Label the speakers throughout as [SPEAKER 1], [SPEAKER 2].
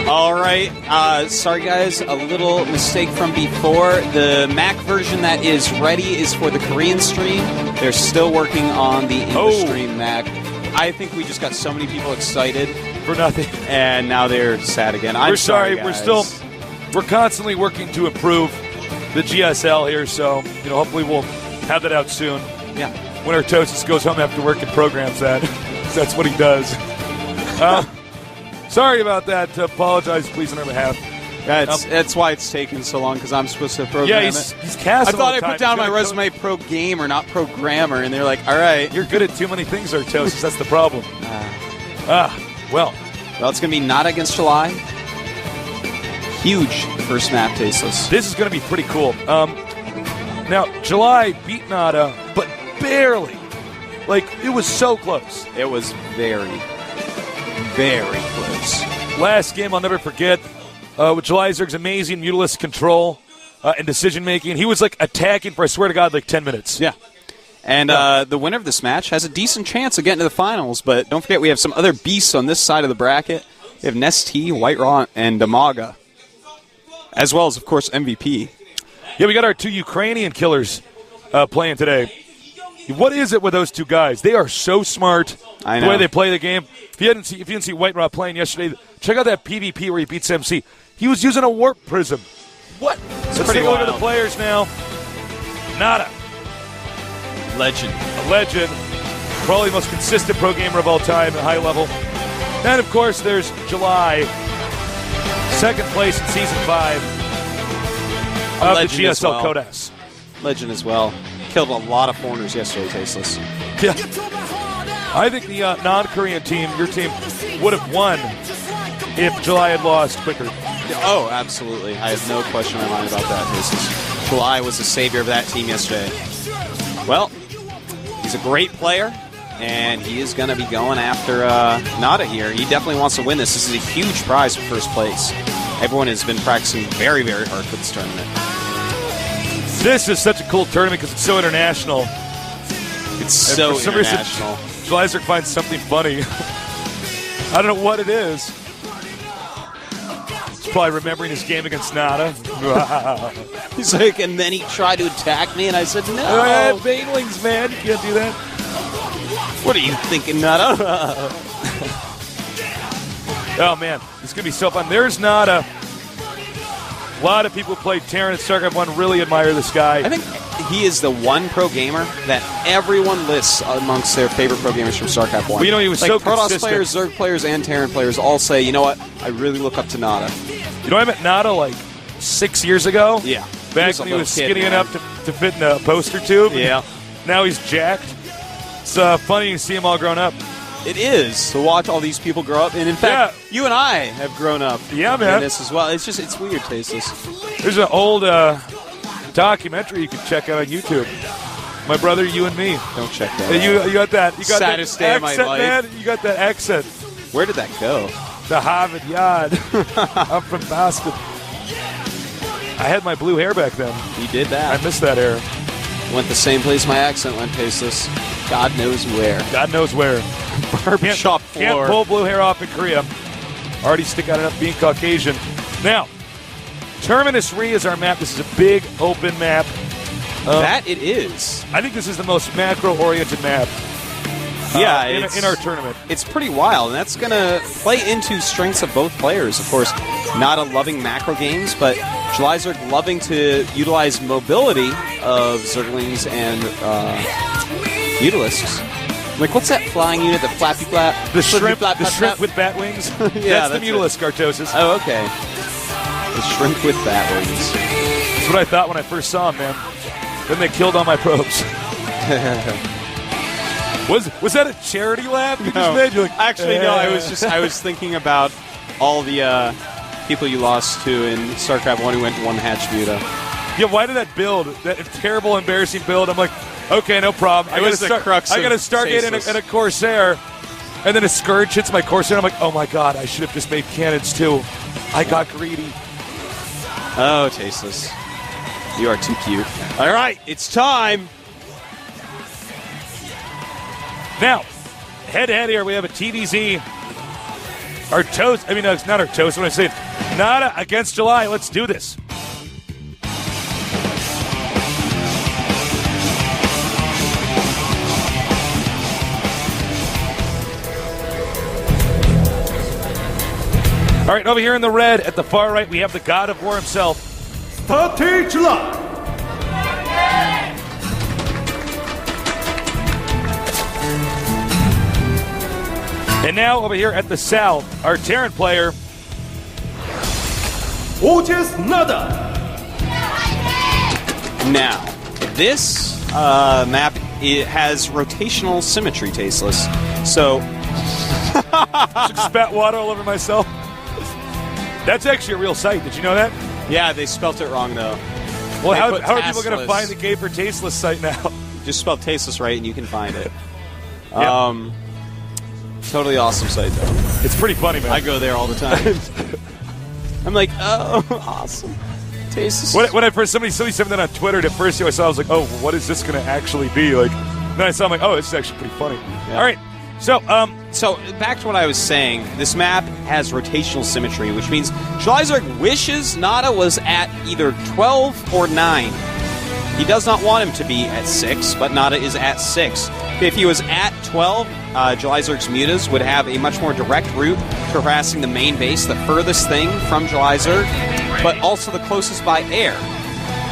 [SPEAKER 1] All right. Sorry, guys. A little mistake from before. The Mac version that is ready is for the Korean stream. They're still working on the English stream Mac. I think we just got so many people excited
[SPEAKER 2] for nothing,
[SPEAKER 1] and now they're sad again.
[SPEAKER 2] We're sorry. We're constantly working to improve the GSL here, so hopefully we'll have that out soon.
[SPEAKER 1] Yeah.
[SPEAKER 2] When Artosis goes home after work and programs that, that's what he does. Sorry about that. Apologize, please, on our behalf.
[SPEAKER 1] That's why it's taken so long, because I'm supposed to program
[SPEAKER 2] he's casting.
[SPEAKER 1] I thought I put down my resume pro gamer, not programmer, and they're like, all right.
[SPEAKER 2] You're good at too many things, Artosis. That's the problem. Well,
[SPEAKER 1] it's going to be NaDa against July. Huge first map, Tasteless.
[SPEAKER 2] This is going to be pretty cool. Now, July beat NaDa, but barely. It was so close.
[SPEAKER 1] It was very, very close.
[SPEAKER 2] Last game I'll never forget. With Julyzerg's amazing Mutalist control and decision-making. He was, attacking for, I swear to God, 10 minutes.
[SPEAKER 1] Yeah. And the winner of this match has a decent chance of getting to the finals, but don't forget we have some other beasts on this side of the bracket. We have Nesty, White Raw, and Damaga, as well as, of course, MVP.
[SPEAKER 2] Yeah, we got our two Ukrainian killers playing today. What is it with those two guys? They are so smart.
[SPEAKER 1] I know.
[SPEAKER 2] The way they play the game. If you didn't see White Raw playing yesterday, check out that PvP where he beats MC. He was using a warp prism. What? Let's take a look at the players now. NaDa.
[SPEAKER 1] Legend.
[SPEAKER 2] A legend. Probably the most consistent pro gamer of all time at high level. And, of course, there's July. Second place in Season 5 of the GSL Codas.
[SPEAKER 1] Legend as well. Killed a lot of foreigners yesterday, Tasteless.
[SPEAKER 2] Yeah. I think the non-Korean team, your team, would have won if July had lost quicker.
[SPEAKER 1] Oh, absolutely. I have no question in my mind about that. Tasteless. July was the savior of that team yesterday. Well, he's a great player, and he is going to be going after NaDa here. He definitely wants to win this. This is a huge prize for first place. Everyone has been practicing very, very hard for this tournament.
[SPEAKER 2] This is such a cool tournament because it's so international.
[SPEAKER 1] It's so international.
[SPEAKER 2] Julyzerg finds something funny. I don't know what it is. He's probably remembering his game against NaDa.
[SPEAKER 1] He's like, and then he tried to attack me, and I said, no.
[SPEAKER 2] I have banelings, man. You can't do that.
[SPEAKER 1] What are you thinking, NaDa?
[SPEAKER 2] Oh, man. This is going to be so fun. There's NaDa. A lot of people who played Terran at StarCraft 1 really admire this guy.
[SPEAKER 1] I think he is the one pro gamer that everyone lists amongst their favorite pro gamers from StarCraft 1.
[SPEAKER 2] Well, he was so
[SPEAKER 1] Protoss
[SPEAKER 2] consistent.
[SPEAKER 1] players, Zerg players, and Terran players all say, you know what, I really look up to NaDa.
[SPEAKER 2] I met NaDa 6 years ago.
[SPEAKER 1] Yeah.
[SPEAKER 2] Back when he was skinny enough to fit in a poster tube.
[SPEAKER 1] Yeah.
[SPEAKER 2] Now he's jacked. It's funny to see him all grown up.
[SPEAKER 1] It is to watch all these people grow up, and in fact, you and I have grown up.
[SPEAKER 2] Yeah, man.
[SPEAKER 1] In this as well. It's weird, Tasteless.
[SPEAKER 2] There's an old documentary you can check out on YouTube. My brother, you and me.
[SPEAKER 1] Don't check that.
[SPEAKER 2] You got that? You got
[SPEAKER 1] Saddest
[SPEAKER 2] that
[SPEAKER 1] day
[SPEAKER 2] accent,
[SPEAKER 1] of my life.
[SPEAKER 2] man. You got that accent.
[SPEAKER 1] Where did that go?
[SPEAKER 2] The Harvard Yard. I'm from Boston. I had my blue hair back then.
[SPEAKER 1] You did that.
[SPEAKER 2] I missed that era.
[SPEAKER 1] Went the same place my accent went, Tasteless. God knows where.
[SPEAKER 2] God knows where.
[SPEAKER 1] Barbershop floor.
[SPEAKER 2] Can't pull blue hair off in Korea. Already stick out enough being Caucasian. Now, Terminus Re is our map. This is a big open map.
[SPEAKER 1] That it is.
[SPEAKER 2] I think this is the most macro-oriented map. In our tournament.
[SPEAKER 1] It's pretty wild, and that's going to play into strengths of both players. Of course, NaDa loving macro games, but Julyzerg loving to utilize mobility of Zerglings and Mutalisks. What's that flying unit, the flappy flap?
[SPEAKER 2] The shrimp with bat wings?
[SPEAKER 1] Yeah,
[SPEAKER 2] that's the Mutalisk, Artosis.
[SPEAKER 1] Oh, okay. The shrimp with bat wings.
[SPEAKER 2] That's what I thought when I first saw him, man. Then they killed all my probes. Was that a charity laugh you just made? You're like,
[SPEAKER 1] actually, no. I was thinking about all the people you lost to in StarCraft 1 who went to one hatch Muta.
[SPEAKER 2] Yeah, why did that build? That terrible, embarrassing build. I'm like, okay, no problem. I got to Stargate and a Corsair, and then a Scourge hits my Corsair. I'm like, oh my god, I should have just made cannons too. I got greedy.
[SPEAKER 1] Oh, Tasteless. You are too cute. All right, it's time.
[SPEAKER 2] Now, head-to-head here, we have a TDZ Artosis. I mean, no, it's not Artosis. What I'm saying, NADA against July. Let's do this. All right, over here in the red at the far right, we have the God of War himself.
[SPEAKER 3] Starting July.
[SPEAKER 2] And now over here at the south, our Terran player,
[SPEAKER 3] oGsNaDa.
[SPEAKER 1] Now, this map, it has rotational symmetry, Tasteless. So,
[SPEAKER 2] spat water all over myself. That's actually a real site. Did you know that?
[SPEAKER 1] Yeah, they spelt it wrong, though.
[SPEAKER 2] Well, how are people going to find the Gay for Tasteless site now?
[SPEAKER 1] Just spell Tasteless right and you can find it.
[SPEAKER 2] Yep.
[SPEAKER 1] Totally awesome site, though.
[SPEAKER 2] It's pretty funny, man.
[SPEAKER 1] I go there all the time. I'm like, oh, awesome. Tasteless.
[SPEAKER 2] When I first, somebody sent that on Twitter, at first I saw, I was like, oh, what is this going to actually be? Like, then I saw, I'm like, oh, this is actually pretty funny. Yeah. All right. So
[SPEAKER 1] back to what I was saying. This map has rotational symmetry, which means Schleyserg wishes NADA was at either 12 or 9. He does not want him to be at 6, but NADA is at 6. If he was at 12, Schleyserg's mutas would have a much more direct route to harassing the main base, the furthest thing from Schleyserg, but also the closest by air.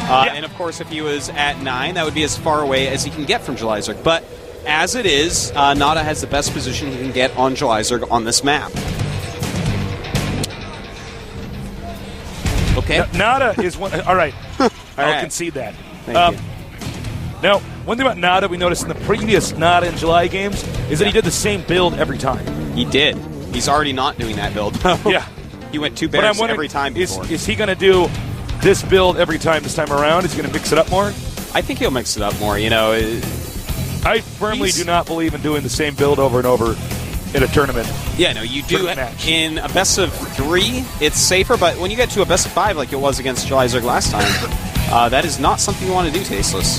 [SPEAKER 1] And of course, if he was at 9, that would be as far away as he can get from Schleyserg. But as it is, NADA has the best position he can get on Schleyserg on this map. Okay.
[SPEAKER 2] NADA is one. All right. I'll concede that.
[SPEAKER 1] Thank you.
[SPEAKER 2] Now, one thing about NADA we noticed in the previous NADA and July games is that he did the same build every time.
[SPEAKER 1] He did. He's already not doing that build, though.
[SPEAKER 2] Yeah.
[SPEAKER 1] He went 2 bears every time before.
[SPEAKER 2] Is he going to do this build every time this time around? Is he going to mix it up more?
[SPEAKER 1] I think he'll mix it up more, you know.
[SPEAKER 2] I firmly do not believe in doing the same build over and over in a tournament.
[SPEAKER 1] Yeah, no, you do in a best of 3, it's safer, but when you get to a best of 5 like it was against Schleyserg last time, that is not something you want to do, Tasteless.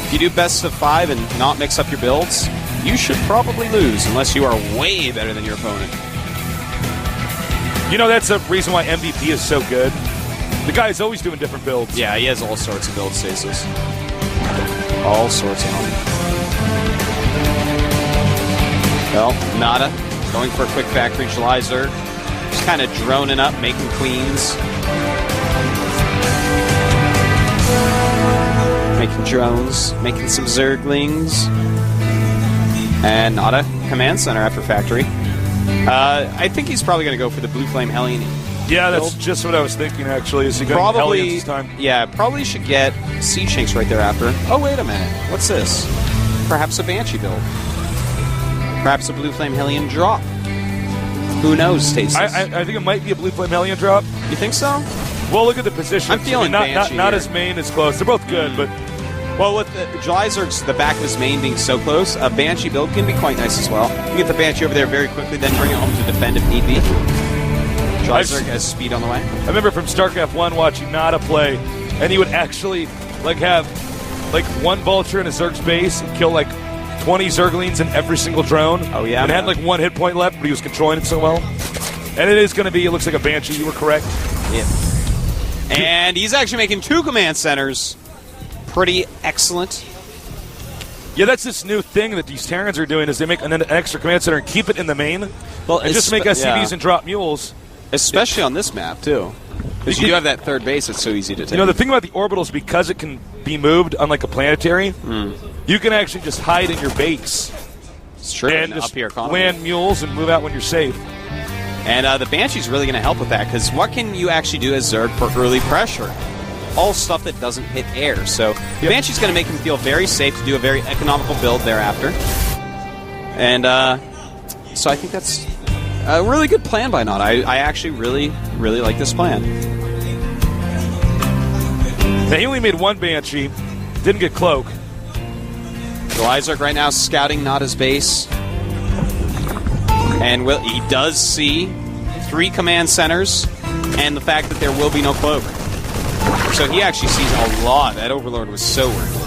[SPEAKER 1] If you do best of 5 and not mix up your builds, you should probably lose unless you are way better than your opponent.
[SPEAKER 2] You know, that's the reason why MVP is so good. The guy is always doing different builds.
[SPEAKER 1] Yeah, he has all sorts of builds, Tasteless. All sorts of them. Well, NADA going for a quick factory Schleyserg. Just kind of droning up, making queens. Making drones, making some Zerglings. And NADA command center after factory. I think he's probably going to go for the Blue Flame Hellion.
[SPEAKER 2] Yeah, that's just what I was thinking, actually. Is he going to Hellions this time?
[SPEAKER 1] Yeah, probably should get Siege Tanks right thereafter. Oh, wait a minute. What's this? Perhaps a Banshee build. Perhaps a Blue Flame Hellion drop. Who knows, Tasteless?
[SPEAKER 2] I think it might be a Blue Flame Hellion drop.
[SPEAKER 1] You think so?
[SPEAKER 2] Well, look at the position.
[SPEAKER 1] I'm feeling Banshee
[SPEAKER 2] not as main as close. They're both good, but...
[SPEAKER 1] Well, with Schleyserg's, the back of his main being so close, a Banshee build can be quite nice as well. You can get the Banshee over there very quickly, then bring it home to defend if need be. Schleyserg has speed on the way.
[SPEAKER 2] I remember from StarCraft 1 watching NADA play, and he would actually have one Vulture in a Zerg's base and kill 20 Zerglings in every single drone.
[SPEAKER 1] Oh, yeah.
[SPEAKER 2] And had 1 hit point left, but he was controlling it so well. And it is going to be, it looks like a Banshee. You were correct.
[SPEAKER 1] Yeah. And he's actually making 2 command centers. Pretty excellent.
[SPEAKER 2] Yeah, that's this new thing that these Terrans are doing is they make an extra command center and keep it in the main. Well, and just make SCVs and drop mules.
[SPEAKER 1] Especially on this map, too. Because you do have that third base, it's so easy to take.
[SPEAKER 2] You know, the thing about the orbitals, because it can be moved on a planetary, you can actually just hide in your base.
[SPEAKER 1] It's true.
[SPEAKER 2] And just land mules and move out when you're safe.
[SPEAKER 1] And the Banshee's really going to help with that, because what can you actually do as Zerg for early pressure? All stuff that doesn't hit air. So the Banshee's going to make him feel very safe to do a very economical build thereafter. And so I think that's a really good plan by NADA. I actually really, really like this plan.
[SPEAKER 2] Now, he only made 1 Banshee, didn't get Cloak.
[SPEAKER 1] Schleyserg right now scouting NADA's base. And he does see 3 command centers and the fact that there will be no Cloak. So he actually sees a lot. That Overlord was so worth.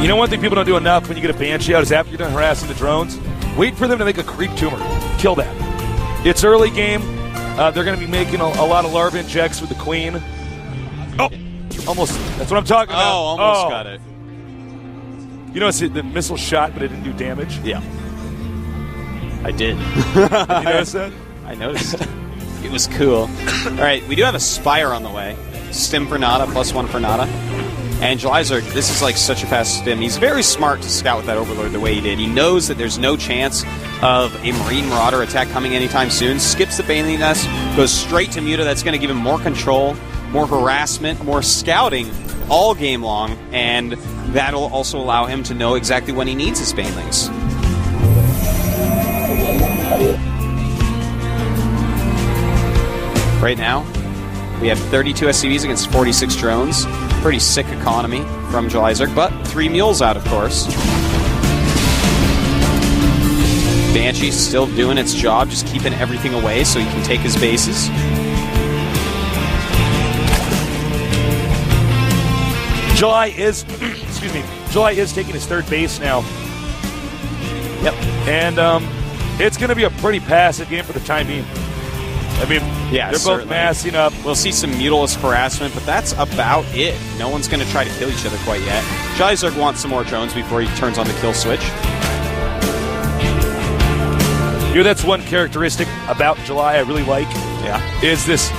[SPEAKER 2] You know one thing people don't do enough when you get a Banshee out is after you're done harassing the drones, wait for them to make a creep tumor. Kill that. It's early game. They're going to be making a lot of larva injects with the queen. Oh, almost. That's what I'm talking about.
[SPEAKER 1] Almost got it.
[SPEAKER 2] You notice the missile shot, but it didn't do damage?
[SPEAKER 1] Yeah. I did.
[SPEAKER 2] Did you notice that?
[SPEAKER 1] I noticed. It was cool. All right, we do have a Spire on the way. Stim for NaDa, +1 for NaDa. And Jalizerg, this is like such a fast stim. He's very smart to scout with that Overlord the way he did. He knows that there's no chance of a Marine Marauder attack coming anytime soon. Skips the Baneling Nest, goes straight to Muta. That's going to give him more control, more harassment, more scouting all game long, and that'll also allow him to know exactly when he needs his Banelings. Right now, we have 32 SCVs against 46 drones. Pretty sick economy from Jalizerg, but 3 mules out, of course. Banshee's still doing its job, just keeping everything away so he can take his bases.
[SPEAKER 2] July is, excuse me, July is taking his 3rd base now.
[SPEAKER 1] Yep.
[SPEAKER 2] And it's going to be a pretty passive game for the time being. I mean,
[SPEAKER 1] yeah,
[SPEAKER 2] they're both massing up.
[SPEAKER 1] We'll see some Mutalisk harassment, but that's about it. No one's going to try to kill each other quite yet. Jalizerg wants some more drones before he turns on the kill switch.
[SPEAKER 2] You know, that's one characteristic about July I really like.
[SPEAKER 1] Yeah.
[SPEAKER 2] Is this,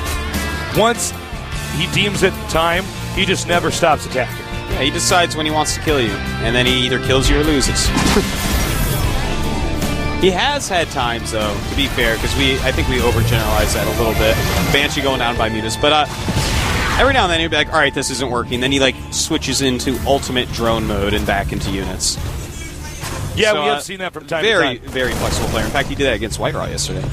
[SPEAKER 2] once he deems it time, he just never stops attacking.
[SPEAKER 1] Yeah, he decides when he wants to kill you, and then he either kills you or loses. He has had times, though, to be fair, because I think we overgeneralize that a little bit. Banshee going down by Mutas, but every now and then he'd be like, all right, this isn't working. Then he like switches into ultimate drone mode and back into units.
[SPEAKER 2] Yeah, so, we have seen that from time to time.
[SPEAKER 1] Very flexible player. In fact, he did that against White Raw yesterday.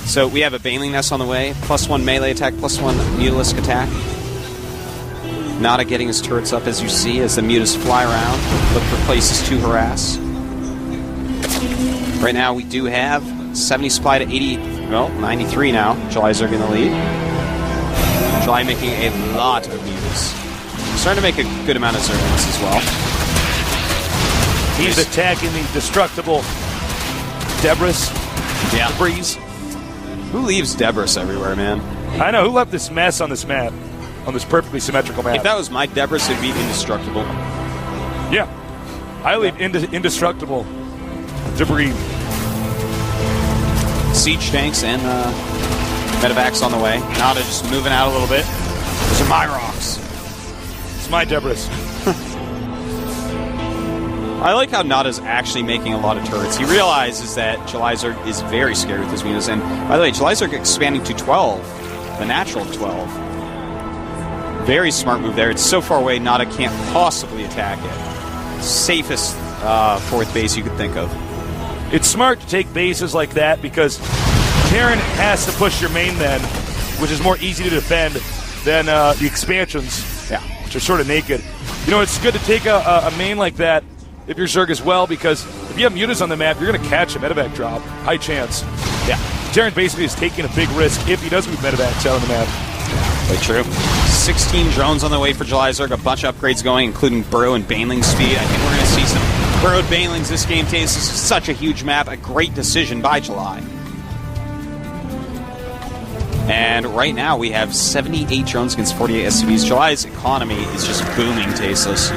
[SPEAKER 1] So we have a Baneling Nest on the way, +1 melee attack, +1 Mutalisk attack. NaDa getting his turrets up, as you see, as the Mutas fly around, look for places to harass. Right now, we do have 70 supply to 80, well, 93 now. Jalizerg in the lead. July making a lot of Mutas. Starting to make a good amount of Zerglings as well.
[SPEAKER 2] He's attacking the destructible Debris.
[SPEAKER 1] Yeah.
[SPEAKER 2] Debris.
[SPEAKER 1] Who leaves Debris everywhere, man?
[SPEAKER 2] I know. Who left this mess on this map? On this perfectly symmetrical map?
[SPEAKER 1] If that was my Debris, it'd be indestructible.
[SPEAKER 2] Yeah. I leave indestructible debris.
[SPEAKER 1] Siege tanks and medevacs on the way. NaDa just moving out a little bit. Those are my rocks.
[SPEAKER 2] It's my Debris.
[SPEAKER 1] I like how NaDa's actually making a lot of turrets. He realizes that Jalizerg is very scared with his Mutas. And by the way, Jalizerg expanding to 12, the natural 12. Very smart move there. It's so far away, NaDa can't possibly attack it. Safest 4th base you could think of.
[SPEAKER 2] It's smart to take bases like that because Terran has to push your main then, which is more easy to defend than the expansions, which are sort of naked. You know, it's good to take a main like that if you're Zerg as well, because if you have Mutas on the map, you're going to catch a medevac drop. High chance. Yeah. Terran basically is taking a big risk if he does move medevacs out on the map.
[SPEAKER 1] Quite true. 16 drones on the way for Jalizerg, a bunch of upgrades going, including Burrow and Baneling speed. I think we're going to see some Burrowed Banelings this game. This is such a huge map. A great decision by July. And right now we have 78 drones against 48 SCVs. July's economy is just booming, Tasteless.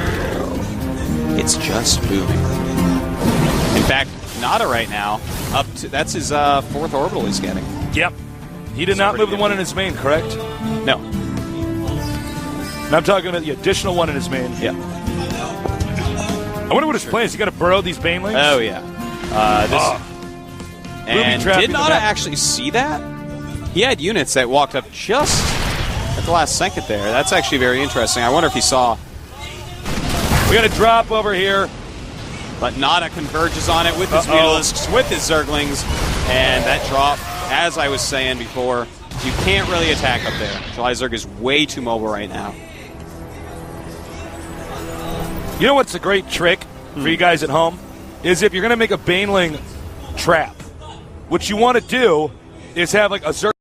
[SPEAKER 1] It's just booming. In fact, NaDa right now, that's his 4th orbital he's getting.
[SPEAKER 2] Yep. He did not move the one in his main, correct?
[SPEAKER 1] No.
[SPEAKER 2] And I'm talking about the additional one in his main.
[SPEAKER 1] Yeah.
[SPEAKER 2] I wonder what his plan is. He got to burrow these Banelings?
[SPEAKER 1] Oh, yeah. And did NaDa actually see that? He had units that walked up just at the last second there. That's actually very interesting. I wonder if he saw.
[SPEAKER 2] We got a drop over here.
[SPEAKER 1] But NaDa converges on it with his Mutalisks, with his Zerglings, and that drop, as I was saying before, you can't really attack up there. Jalizerg is way too mobile right now.
[SPEAKER 2] You know what's a great trick for you guys at home? Is if you're going to make a Baneling trap, what you want to do is have like a Zerg